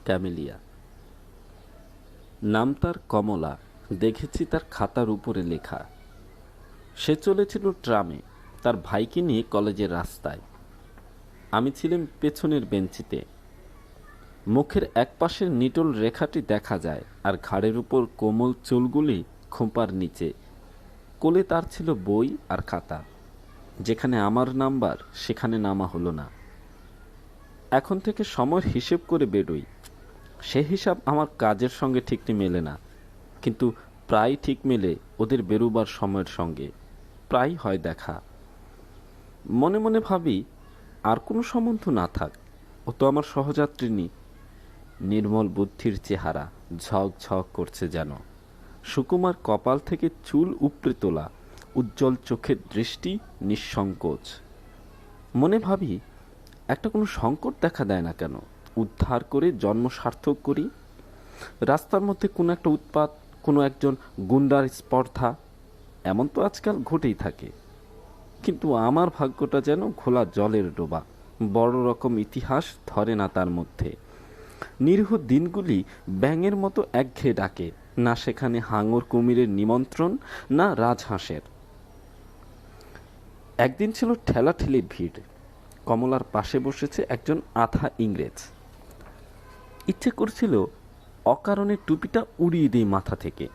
Camellia. নাম তার কমলা, দেখেছি তার খাতার উপরে লেখা। সে চলেছিল ট্রামে, তার ভাইকে নিয়ে কলেজের রাস্তায়। আমি ছিলাম পেছনের বেঞ্চিতে। মুখের একপাশের নিটোল রেখাটি দেখা যায়, আর ঘাড়ের উপর কোমল চুলগুলি খোঁপার নিচে। কোলে তার ছিল বই আর খাতা। যেখানে আমার নাম্বার সেখানে নামা হলো না। এখন থেকে সময়ের হিসেব করে বেরোই। সে হিসাব আমার কাজের সঙ্গে ঠিকটি মেলে না, কিন্তু প্রায় ঠিক মেলে ওদের বেরোবার সময়ের সঙ্গে। প্রায় হয় দেখা। মনে মনে ভাবি, আর কোনো সম্বন্ধ না থাক, ও তো আমার সহযাত্রিনী। নির্মল বুদ্ধির চেহারা, ঝক ঝক করছে যেন। সুকুমার কপাল থেকে চুল উপড়ে তোলা, উজ্জ্বল চোখের দৃষ্টি, নিঃসংকোচ। মনে ভাবি, একটা কোনো সংকট দেখা দেয় না কেন? উদ্ধার করে জন্ম সার্থক করি। রাস্তার মধ্যে কোনো একটা উৎপাত, কোনো একজন গুন্ডার স্পর্ধা, এমন তো আজকাল ঘটেই থাকে। কিন্তু আমার ভাগ্যটা যেন খোলা জলের ডোবা। বড় রকম ইতিহাস ধরে না তার মধ্যে। নিরীহ দিনগুলি ব্যাঙের মতো একঘেয়ে ডাকে, না সেখানে হাঙর কুমিরের নিমন্ত্রণ, না রাজহাঁসের। একদিন ছিল ঠেলাঠেলির ভিড়। কমলার পাশে বসেছে একজন আধা ইংরেজ। ইচ্ছে করছিল অকারণে টুপিটা উড়িয়ে দিই মাথা থেকে,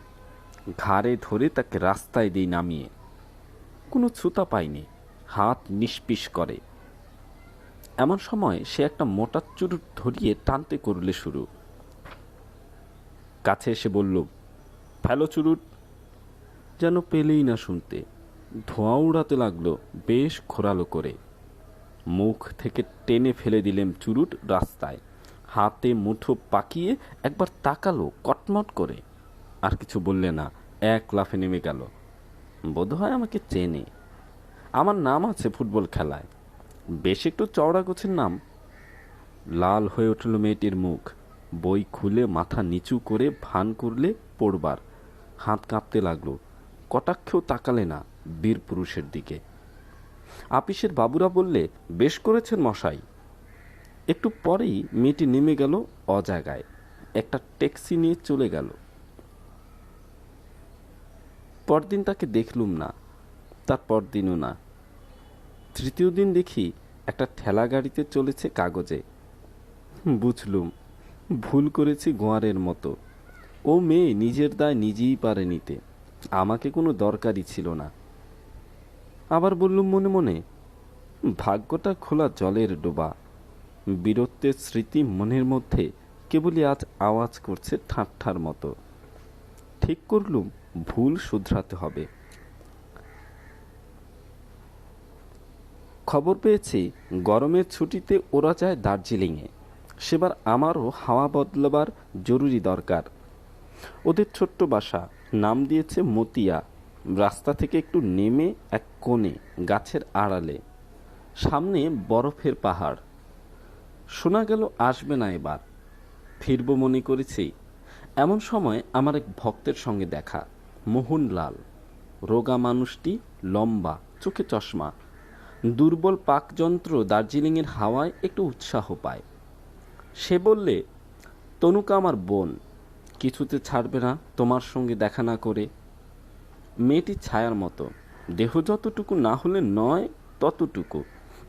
ঘাড়ে ধরে তাকে রাস্তায় দিই নামিয়ে। কোনো ছুতা পাইনি, হাত নিষ্পিস করে। এমন সময় সে একটা মোটা চুরুট ধরিয়ে টানতে করলে শুরু। কাছে এসে বলল, ফেলো চুরুট। যেন পেলেই না শুনতে। ধোঁয়া উড়াতে লাগলো বেশ খোরালো করে। মুখ থেকে টেনে ফেলে দিলেম চুরুট রাস্তায়। হাতে মুঠো পাকিয়ে একবার তাকালো কটমট করে, আর কিছু বললে না। এক লাফে নেমে গেল। বোধহয় আমাকে চেনে। আমার নাম আছে ফুটবল খেলায়, বেশ একটু চওড়া গোছের নাম। লাল হয়ে উঠল মেয়েটির মুখ। বই খুলে মাথা নিচু করে ভান করলে পড়বার। হাত কাঁপতে লাগলো। কটাক্ষেও তাকালে না বীর পুরুষের দিকে। আপিসের বাবুরা বললে, বেশ করেছেন মশাই। একটু পরেই মেয়েটি নেমে গেল অজাগায়, একটা ট্যাক্সি নিয়ে চলে গেল। পরদিন তাকে দেখলুম না, তার পরদিনও না। তৃতীয় দিন দেখি একটা ঠেলা গাড়িতে চলেছে কাগজে। বুঝলুম ভুল করেছি গোয়ারের মতো। ও মেয়ে নিজের দায় নিজেই পারে নিতে, আমাকে কোনো দরকারই ছিল না। আবার বললুম মনে মনে, ভাগ্যটা খোলা জলের ডোবা। বীরত্বের স্মৃতি মনের মধ্যে কেবলই আজ আওয়াজ করছে ঠাট্টার মতো। ঠিক করলুম ভুল শুধরাতে হবে। খবর পেয়েছি গরমের ছুটিতে ওরা যায় দার্জিলিংয়ে। সেবার আমারও হাওয়া বদলাবার জরুরি দরকার। ওদের ছোট্ট বাসা, নাম দিয়েছে মতিয়া। রাস্তা থেকে একটু নেমে এক কোণে, গাছের আড়ালে। সামনে বরফের পাহাড়। শোনা গেল আসবে না এবার। ফিরব মনে করেছি। এমন সময় আমার এক ভক্তের সঙ্গে দেখা। মোহনলাল। রোগা মানুষটি, লম্বা, চোখে চশমা। দুর্বল পাকযন্ত্র দার্জিলিংয়ের হাওয়ায় একটু উৎসাহ পায়। সে বললে, তনুকা আমার বোন, কিছুতে ছাড়বে না তোমার সঙ্গে দেখা না করে। মেয়েটি ছায়ার মতো, দেহ যতটুকু না হলে নয় ততটুকু,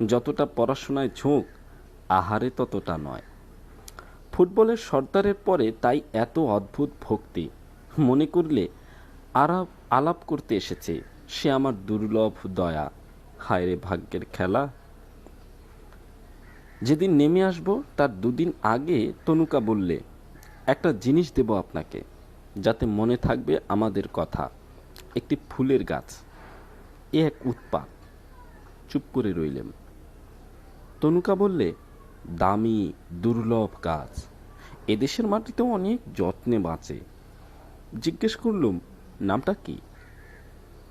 যতটা পড়াশোনায় ঝোঁক, আহারে ততটা নয়। ফুটবলের সর্দারের পরে তাই এত অদ্ভুত ভক্তি। মনে করলে আলাপ করতে এসেছে সে আমার দুর্লভ দয়া। হায় রে ভাগ্যের খেলা। যেদিন নেমে আসব তার দুদিন আগে তনুকা বললে, একটা জিনিস দেব আপনাকে, যাতে মনে থাকবে আমাদের কথা। একটি ফুলের গাছ। এ এক উৎপাত। চুপ করে রইলেম। তনুকা বললে, দামি দুর্লভ গাছ, এদেশের মাটিতেও অনেক যত্নে বাঁচে। জিজ্ঞেস করলুম, নামটা কি?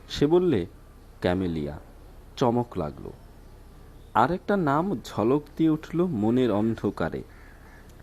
সে বললে, ক্যামেলিয়া। চমক লাগলো। আর একটা নাম ঝলক দিয়ে উঠল মনের অন্ধকারে।